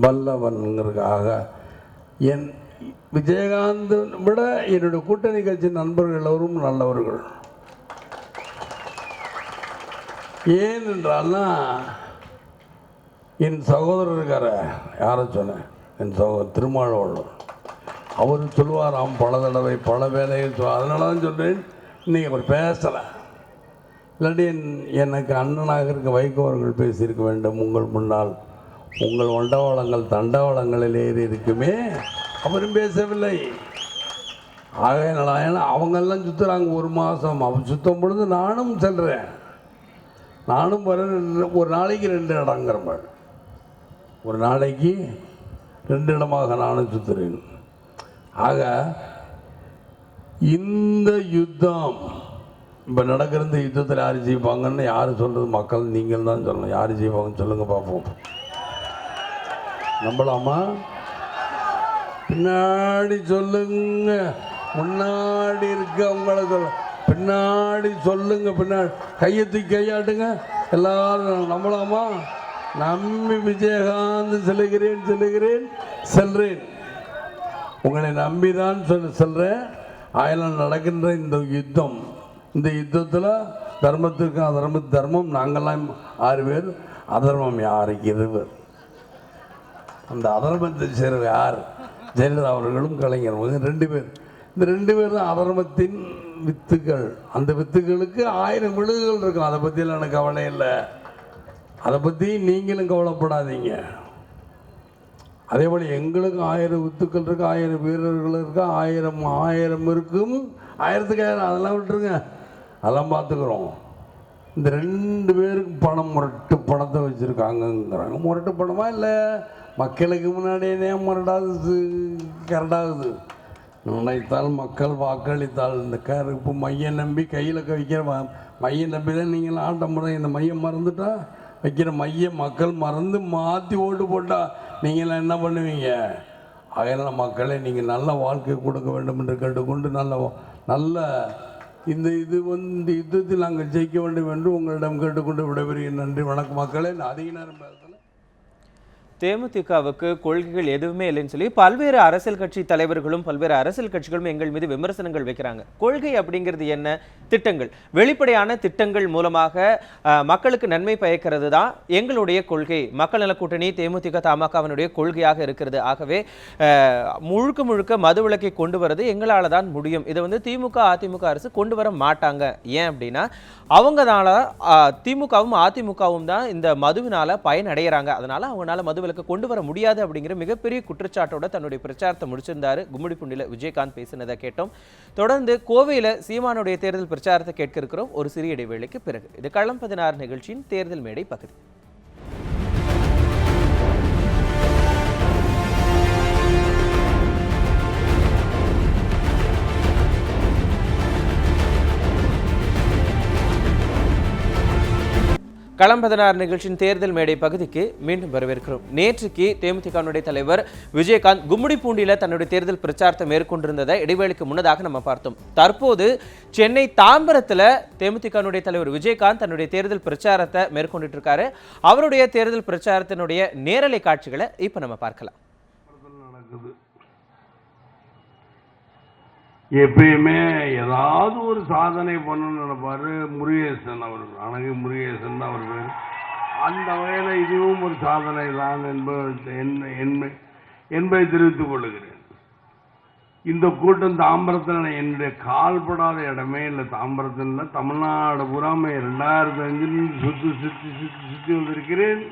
வல்லவன்கிறதுக்காக என் விஜயகாந்த் விட என்னுடைய கூட்டணி கட்சி நண்பர்கள் எல்லோரும் நல்லவர்கள். ஏன் என்றால்னா என் சகோதரர் இருக்கார, யாரை சொன்னேன், என் சகோதரர் திருமாவளவன், அவர் சொல்லுவாராம் பல தடவை பல வேலைகள் அதனால தான் சொல்கிறேன். இன்றைக்கி அவர் பேசலை, இல்லாட்டி எனக்கு அண்ணனாக இருக்க வைகோ அவர்கள் பேசியிருக்க வேண்டும். உங்கள் முன்னால் உங்கள் வண்டவாளங்கள் தண்டவாளங்களில் ஏறி இருக்குமே, அவரும் பேசவில்லை. ஆகையினால ஏன்னா அவங்கெல்லாம் சுற்றுறாங்க ஒரு மாதம். அவன் சுற்றும் பொழுது நானும் செல்கிறேன், நானும் வர ஒரு நாளைக்கு 2 இடங்கிற மாதிரி, ஒரு நாளைக்கு 2 இடமாக நானும் சுற்றுறேன். ஆக இந்த யுத்தம் இப்போ நடக்கிற இந்த யுத்தத்தில் யார் ஜெயிப்பாங்கன்னு யார் சொல்கிறது? மக்கள் நீங்கள் தான் சொல்லணும். யார் ஜெயிப்பாங்கன்னு சொல்லுங்கள் பார்ப்போம். நம்பலாமா? பின்னாடி சொல்லுங்க, முன்னாடி இருக்க உங்களை சொல்ல, பின்னாடி சொல்லுங்க, பின்னாடி கையை தூக்கி கையாட்டுங்க எல்லாரும். நம்பலாமா? நம்பி விஜயகாந்த் செல்கிறேன். உங்களை நம்பிதான் செல்கிறேன். ஆயிரம் நடக்கின்ற இந்த யுத்தம், இந்த யுத்தத்தில் தர்மத்திற்கு தர்மம் நாங்கள்லாம் 6 பேர், அதர்மம் யாருக்கு 2 பேர். அந்த அதர்மத்தை சேர்ந்த யார்? ஜெயலலிதா அவர்களும் கலைஞர் 2 பேர். இந்த 2 பேர் தான் அதர்மத்தின் வித்துக்கள். அந்த வித்துக்களுக்கு 1000 விழுதுகள் இருக்கும். அதை பற்றியெல்லாம் எனக்கு கவலை இல்லை. அதை பற்றி நீங்களும் கவலைப்படாதீங்க. அதே போல் எங்களுக்கு 1000 வித்துக்கள் இருக்குது, 1000 வீரர்கள் இருக்கா, 1000 இருக்கும். 1000க்கு 1000 அதெல்லாம் விட்டுருங்க, அதெல்லாம் பார்த்துக்குறோம். இந்த 2 பேருக்கு பணம், முரட்டு பணத்தை வச்சுருக்காங்கங்கிறாங்க. முரட்டு பணமா இல்லை, மக்களுக்கு முன்னாடியே முரட்டாது கரெக்டாகுது. நினைத்தால் மக்கள் வாக்களித்தால் இந்த இப்போ மையம் நம்பி கையில் வைக்கிற மையம் நம்பி தான் நீங்கள் ஆட்டம் முறை. இந்த மையம் மறந்துட்டா வைக்கிற மையம் மக்கள் மறந்து மாற்றி ஓட்டு போட்டால் நீங்களாம் என்ன பண்ணுவீங்க? அதனால் மக்களை நீங்கள் நல்ல வாழ்க்கை கொடுக்க வேண்டும் என்று கேட்டுக்கொண்டு நல்ல இந்த யுத்தத்தில் நாங்கள் ஜெயிக்க வேண்டும் என்று உங்களிடம் கேட்டுக்கொண்டு விடைபெறுகிறேன். நன்றி, வணக்கம் மக்களே. அதிக நேரம் பேசல. தேமுதிகவுக்கு கொள்கைகள் எதுவுமே இல்லைன்னு சொல்லி பல்வேறு அரசியல் கட்சி தலைவர்களும் பல்வேறு அரசியல் கட்சிகளும் எங்கள் மீது விமர்சனங்கள் வைக்கிறாங்க. கொள்கை அப்படிங்கிறது என்ன? திட்டங்கள், வெளிப்படையான திட்டங்கள் மூலமாக மக்களுக்கு நன்மை பயக்கிறது தான் எங்களுடைய கொள்கை. மக்கள் நல கூட்டணி தேமுதிக தமாகவினுடைய கொள்கையாக இருக்கிறது. ஆகவே முழுக்க மதுவிலக்கை கொண்டு வரது எங்களால் தான் முடியும். இதை திமுக அதிமுக அரசு கொண்டு வர மாட்டாங்க. ஏன் அப்படின்னா அவங்கனால திமுகவும் அதிமுகவும் தான் இந்த மதுவினால பயனடைகிறாங்க. அதனால அவங்களால மதுவிலக்கு கொண்டு வர முடியாது அப்படிங்கிற மிகப்பெரிய குற்றச்சாட்டோட தன்னுடைய பிரச்சாரத்தை முடிச்சிருந்தாரு. கும்மிடிப்பூண்டியில விஜயகாந்த் பேசினதை கேட்டோம். தொடர்ந்து கோவையில சீமானுடைய தேர்தல் பிரச்சாரத்தை கேட்க இருக்கிறோம் ஒரு சிறிய இடைவேளைக்கு பிறகு. இது களம் 16 நிகழ்ச்சியின் தேர்தல் மேடை பகுதி. களம் 16 நிகழ்ச்சியின் தேர்தல் மேடை பகுதிக்கு மீண்டும் வரவேற்கிறோம். நேற்றுக்கு தேமுதிகனுடைய தலைவர் விஜயகாந்த் கும்மிடிப்பூண்டியில தன்னுடைய தேர்தல் பிரச்சாரத்தை மேற்கொண்டிருந்ததை இடைவேளைக்கு முன்னதாக நம்ம பார்த்தோம். தற்போது சென்னை தாம்பரத்தில் தேமுதிகனுடைய தலைவர் விஜயகாந்த் தன்னுடைய தேர்தல் பிரச்சாரத்தை மேற்கொண்டுட்டு இருக்காரு. அவருடைய தேர்தல் பிரச்சாரத்தினுடைய நேரலை காட்சிகளை இப்ப நம்ம பார்க்கலாம். எப்பயுமே ஏதாவது ஒரு சாதனை பண்ணணும்னு நினைப்பாரு முருகேசன் அவர்கள். அழகு முருகேசன் தான் அவர் பேர். அந்த வகையில் இதுவும் ஒரு சாதனை தான் என்பதை தெரிவித்துக் கொள்ளுகிறேன். இந்த கூட்டம் தாம்பரத்தில் என்னுடைய கால்படாத இடமே இல்லை. தாம்பரத்தில் தமிழ்நாடு பூராமே 2005 சுற்றி வந்திருக்கிறேன்.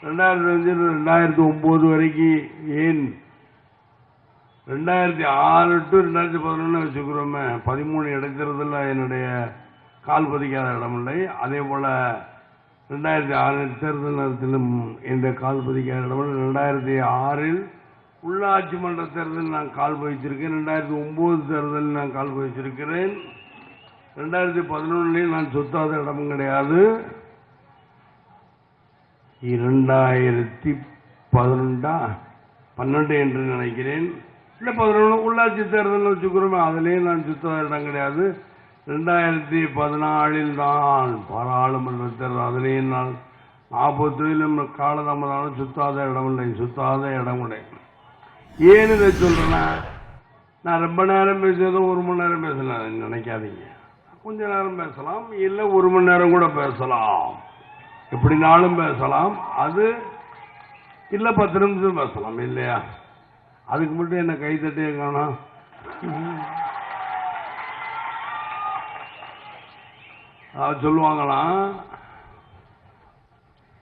2005 2009 வரைக்கும், ஏன் 2006 to 2011 வச்சுக்கிறோமே, 13 இடைத்தேர்தலில் என்னுடைய கால் பதிக்காத இடமில்லை. அதே போல் 2006 தேர்தல் நேரத்திலும் என்னுடைய கால் பதிக்காத இடமில்லை. 2006 உள்ளாட்சி மன்ற தேர்தலில் நான் கால் பதிச்சிருக்கேன். 2009 தேர்தலில் நான் கால் பதிச்சிருக்கிறேன். 2011 நான் சொத்தாத இடமும் கிடையாது. 2012 என்று நினைக்கிறேன், இல்லை 11 உள்ளாட்சி தேர்தல் வச்சுக்கிறோமே, அதிலே நான் சுத்தாத இடம் கிடையாது. 2014 தான் பாராளுமன்ற தேர்தல், அதிலேயே நான் ஆபத்திலும் காலதாமதான சுத்தாத இடமில்லை, சுத்தாத இடமில்லை. ஏன்னு இதை சொல்றேன்னா, நான் ரொம்ப நேரம் பேசுறதும் 1 மணி நேரம் பேசலாம் நினைக்காதீங்க. கொஞ்ச நேரம் பேசலாம், இல்லை 1 மணி நேரம் கூட பேசலாம், எப்படினாலும் பேசலாம். அது இல்லை 10 நிமிஷம் பேசலாம் இல்லையா? அதுக்கு மட்டும் என்ன கை தட்டியே காணோம். சொல்லுவாங்களாம்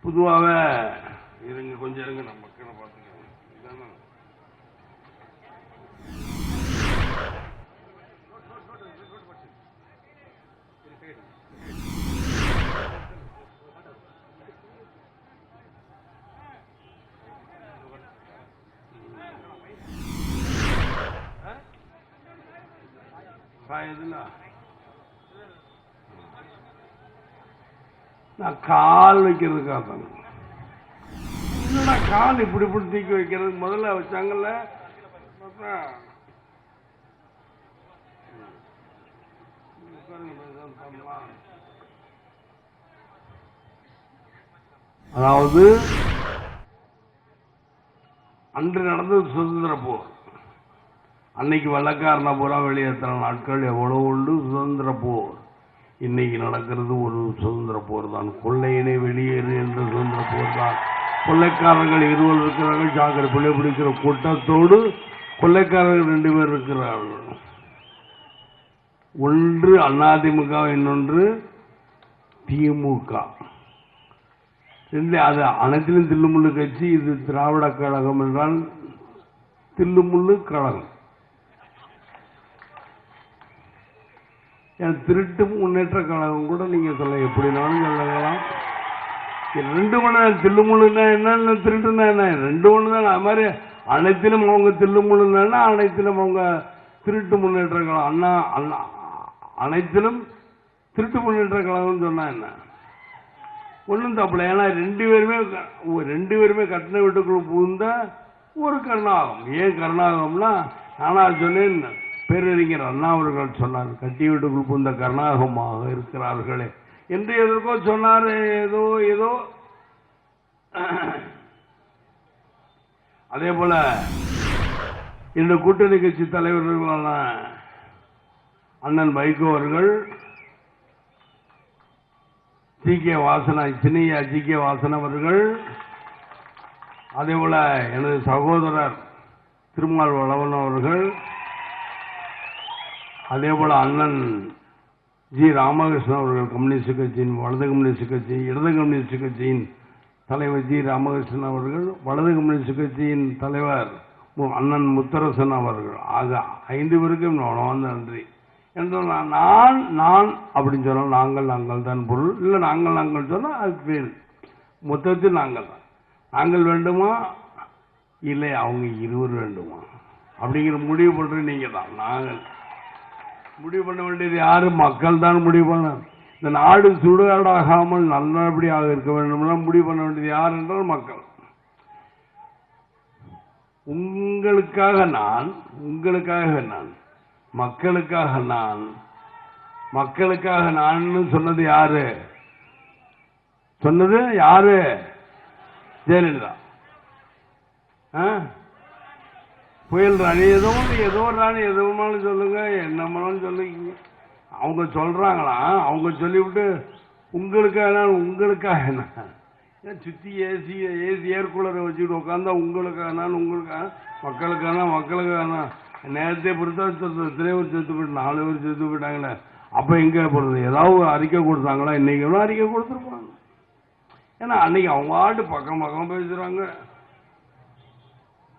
பொதுவாகவே, இருங்க கொஞ்சம் இருங்க, நம்ம மக்களை பார்த்துக்கோங்க. நான் கால் வைக்கிறதுக்காக தாங்க. என்னடா கால் இப்படி இப்படி தூக்கி வைக்கிறது முதல்ல வச்சாங்கல்ல. அதாவது அன்று நடந்தது சுதந்திர போர். அன்னைக்கு வெள்ளக்காரன பூரா வெளியேற்ற நாட்கள் எவ்வளவு உண்டு. சுதந்திர போர் இன்னைக்கு நடக்கிறது ஒரு சுதந்திர போர் தான். கொள்ளையினை வெளியேறு என்ற சுதந்திர போர் தான். கொள்ளைக்காரர்கள் 20 இருக்கிறார்கள். சாக்கடை பிள்ளை பிடிக்கிற கூட்டத்தோடு கொள்ளைக்காரர்கள் 2 பேர் இருக்கிறார்கள். ஒன்று அதிமுக, இன்னொன்று திமுக. அது அனைத்திலும் தில்லுமுள்ளு கட்சி. இது திராவிட கழகம் என்றால் தில்லுமுள்ளு கழகம். திருட்டு முன்னேற்ற கழகம் கூட நீங்க சொல்ல எப்படினாலும் சொல்லலாம். 2 மணி நேரம் தில்லுமுள்ளுன்னா என்ன, திருட்டுன்னா என்ன, 2 ஒன்று தான். அது மாதிரி அனைத்திலும் அவங்க தில்லுமுள்ளுன்னா அனைத்திலும் அவங்க திருட்டு முன்னேற்ற கழகம். அண்ணா அனைத்திலும் திருட்டு முன்னேற்ற கழகம்னு சொன்னா என்ன, ஒன்றும் தப்பில்லை. ஏன்னா 2 பேருமே கட்டின வீட்டுக்குள்ள புகுந்த ஒரு கருணாகம். ஏன் கருணாகம்னா, நானா சொன்னேன், பேரறிஞர் அண்ணா அவர்கள் சொன்னார், கட்டி வீட்டுக்குள் புகுந்த கருணாகமாக இருக்கிறார்களே என்று எதற்கோ சொன்னார். ஏதோ அதே போல இந்த கூட்டணி கட்சி தலைவர்களான அண்ணன் வைகோ அவர்கள், சின்னையா ஜி.கே. வாசன் அவர்கள், அதே போல எனது சகோதரர் திருமால் வளவன் அவர்கள், அதே போல அண்ணன் ஜி. ராமகிருஷ்ணன் அவர்கள், கம்யூனிஸ்ட் கட்சியின் வலது கம்யூனிஸ்ட் கட்சி, இடது கம்யூனிஸ்ட் கட்சியின் தலைவர் ஜி. ராமகிருஷ்ணன் அவர்கள், வலது கம்யூனிஸ்ட் கட்சியின் தலைவர் அண்ணன் முத்தரசன் அவர்கள். ஆக 5 பேருக்கும் நன்றி. என்றால் நான் அப்படின்னு சொன்னால் நாங்கள் தான் பொருள். இல்லை நாங்கள் சொன்னால் அது பேர். மொத்தத்தில் நாங்கள் தான். நாங்கள் வேண்டுமா, இல்லை அவங்க 20 வேண்டுமா அப்படிங்கிற முடிவு பண்றது நீங்க தான். நாங்கள் முடிவு பண்ண வேண்டியது யாரு? மக்கள் தான் முடிவு பண்ண. இந்த நாடு சுடுகாடாகாமல் நல்லபடியாக இருக்க வேண்டும் முடிவு பண்ண வேண்டியது யார் என்றால் மக்கள். உங்களுக்காக நான், மக்களுக்காக நான் சொன்னது யாரு? ஜெயலலிதா. புயல் ராணி, ஏதோ ராணி, எதுனாலும் சொல்லுங்க, என்னமாலும் சொல்லுங்க. அவங்க சொல்றாங்களாம். அவங்க சொல்லிவிட்டு உங்களுக்காக நான் சுத்தி ஏசி ஏர் கூலரை வச்சுட்டு உட்காந்தா உங்களுக்காக மக்களுக்கான நேரத்தை பொறுத்தா தலைவர் செத்து போயிட்டு 4 பேர் செத்து போயிட்டாங்களே. அப்ப எங்க போறது? ஏதாவது அறிக்கை கொடுத்தாங்களா? இன்னைக்கு அறிக்கை கொடுத்துருப்பாங்க. ஏன்னா அன்னைக்கு அவங்க ஆட்டு பக்கம் பேசுறாங்க.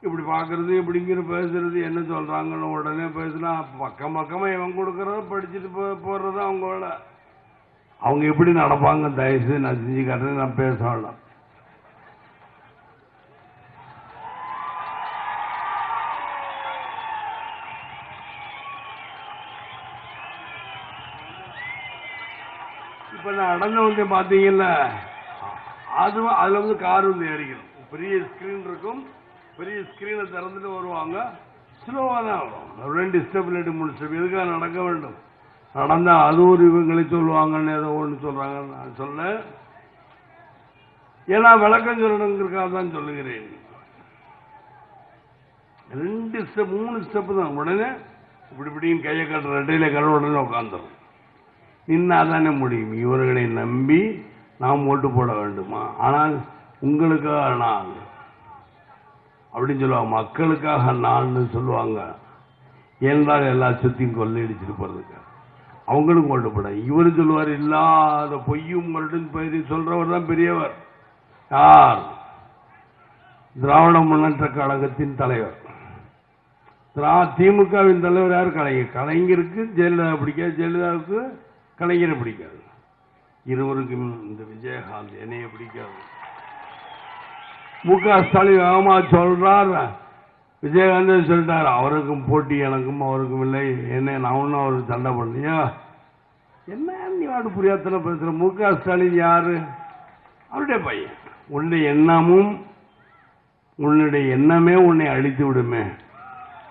இப்படி பாக்குறது, இப்படிங்கிற பேசுறது, என்ன சொல்றாங்கன்னு உடனே பேசினா பக்கமா இவன் கொடுக்கறத படிச்சுட்டு போடுறது அவங்களோட. அவங்க எப்படி நடப்பாங்க தயவுசெய்து நான் செஞ்சு காட்டுறேன். நான் பேச வேண்டாம். இப்ப நான் நடந்து வந்து பாத்தீங்கல்ல, அதுல கார் வந்து ஏறிக்கணும். பெரிய ஸ்கிரீன் இருக்கும். பெரிய ஸ்கிரீனை திறந்துட்டு வருவாங்க. ஸ்லோவா தான் வரும். 2 ஸ்டெப் இல்லாட்டி 3 ஸ்டெப். எதுக்காக நடக்க வேண்டும்? நடந்தா அது ஒரு இவங்களை சொல்லுவாங்கன்னு ஏதோ ஒன்று சொல்றாங்க. நான் சொல்ல ஏன்னா விளக்கம் சொல்லணுங்கிறதுக்காக தான் சொல்லுகிறேன். 2 ஸ்டெப் 3 ஸ்டெப் தான். உடனே இப்படின்னு கையை கட்டுற ரெட்டையில கட உடனே உட்காந்துரும். நின்னாதானே முடியும். இவர்களை நம்பி நாம் ஓட்டு போட வேண்டுமா? ஆனால் உங்களுக்காக நான் அப்படின்னு சொல்லுவாங்க, மக்களுக்காக நான் சொல்லுவாங்க. ஏன்றால் எல்லா சொத்தையும் கொள்ளையடிச்சிட்டு போறதுக்கு அவங்களுக்கும் ஓட்டு போட. இவரு சொல்லுவார், இல்லாத பொய்யும் உங்களுடன் பயிரி சொல்றவர் தான் பெரியவர். யார்? திராவிட முன்னேற்ற கழகத்தின் தலைவர். திமுகவின் தலைவர் யார்? கலைஞர். கலைஞருக்கு ஜெயலலிதா பிடிக்காது, ஜெயலலிதாவுக்கு கலைஞரை பிடிக்காது. இருவருக்கும் இந்த விஜயகாந்த் என்னைய பிடிக்காது. மு.க. ஸ்டாலின் ஆமா சொல்றார், விஜயகாந்த் சொல்லிட்டார், அவருக்கும் போட்டி எனக்கும் அவருக்கும் இல்லை, என்ன நான் ஒன்னும் அவருக்கு சண்டை பண்ணலையா? என்ன நீ வாடு புரியாதன பேசுற? மு.க. ஸ்டாலின் யாரு? அவருடைய பையன். உன்னுடைய எண்ணமும் உன்னுடைய எண்ணமே உன்னை அழித்து விடுமே.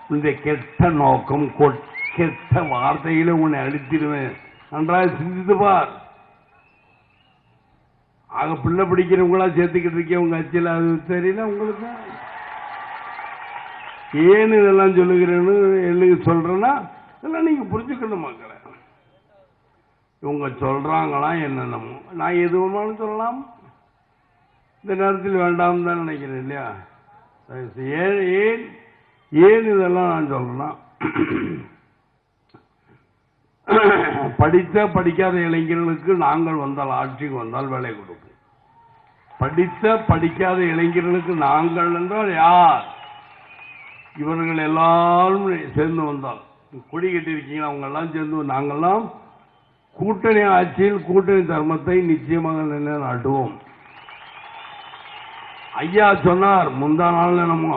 உன்னுடைய கெட்ட நோக்கம் கெட்ட வார்த்தையில உன்னை அழித்திடுவேன். நன்றாக சிந்தித்து பார். ஆக பிள்ளை பிடிக்கிறவங்களா சேர்த்துக்கிட்டு இருக்கேன் உங்க கட்சியில், அது தெரியல உங்களுக்கு? ஏன்னு இதெல்லாம் சொல்லுகிறேன்னு எழுதி சொல்றேன்னா இதெல்லாம் நீங்க புரிஞ்சுக்கணும் மக்களை. இவங்க சொல்றாங்களா என்னென்னமோ, நான் எது வேணாலும் சொல்லலாம். இந்த நேரத்தில் வேண்டாம் தான் நினைக்கிறேன் இல்லையா? ஏன் இதெல்லாம் நான் சொல்றேன்னா, படித்த படிக்காத இளைஞர்களுக்கு நாங்கள் வந்தால், ஆட்சிக்கு வந்தால் வேலை கொடுப்போம். படித்த படிக்காத இளைஞர்களுக்கு நாங்கள் என்றால் யார்? இவர்கள் எல்லாரும் சேர்ந்து வந்தால், கொடி கட்டியிருக்கீங்க அவங்க எல்லாம் சேர்ந்து, நாங்கள்லாம் கூட்டணி ஆட்சியில் கூட்டணி தர்மத்தை நிச்சயமாக நிலைநாட்டுவோம். ஐயா சொன்னார் முந்தா நாள் என்னமோ,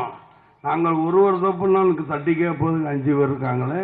நாங்கள் ஒருவர் தப்புன்னா தட்டி கேட்பதுக்கு 5 பேர் இருக்காங்களே,